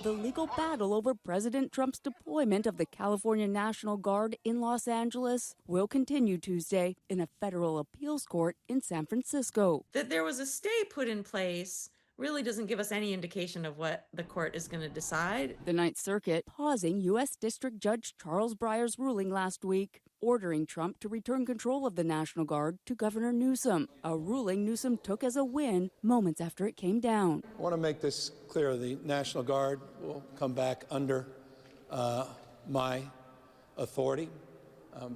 The legal battle over President Trump's deployment of the California National Guard in Los Angeles will continue Tuesday in a federal appeals court in San Francisco. That there was a stay put in place really doesn't give us any indication of what the court is going to decide. The Ninth Circuit pausing U.S. District Judge Charles Breyer's ruling last week, ordering Trump to return control of the National Guard to Governor Newsom, a ruling Newsom took as a win moments after it came down. I want to make this clear. The National Guard will come back under my authority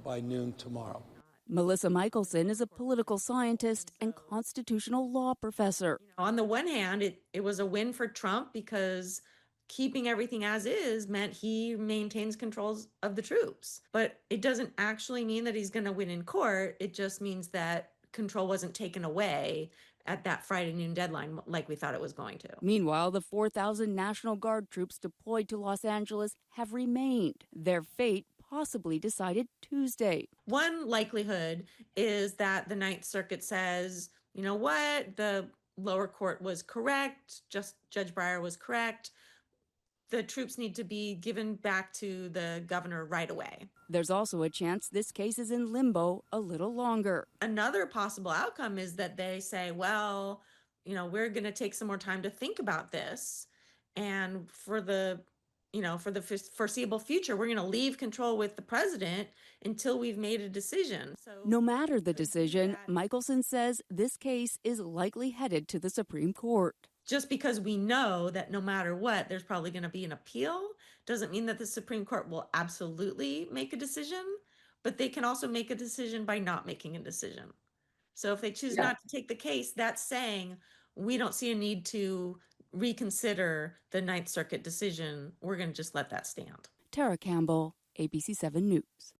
by noon tomorrow. Melissa Michelson is a political scientist and constitutional law professor. On the one hand, it was a win for Trump because keeping everything as is meant he maintains controls of the troops. But it doesn't actually mean that he's going to win in court. It just means that control wasn't taken away at that Friday noon deadline like we thought it was going to. Meanwhile, the 4,000 National Guard troops deployed to Los Angeles have remained. Their fate possibly decided Tuesday. One likelihood is that the Ninth Circuit says, you know what, the lower court was correct, Judge Breyer was correct. The troops need to be given back to the governor right away. There's also a chance this case is in limbo a little longer. Another possible outcome is that they say, well, we're going to take some more time to think about this. And for the foreseeable future, we're going to leave control with the president until we've made a decision. No matter the decision, Michelson says this case is likely headed to the Supreme Court. Just because we know that no matter what, there's probably going to be an appeal, doesn't mean that the Supreme Court will absolutely make a decision, but they can also make a decision by not making a decision. So if they choose not to take the case, that's saying we don't see a need to reconsider the Ninth Circuit decision. We're going to just let that stand. Tara Campbell, ABC 7 News.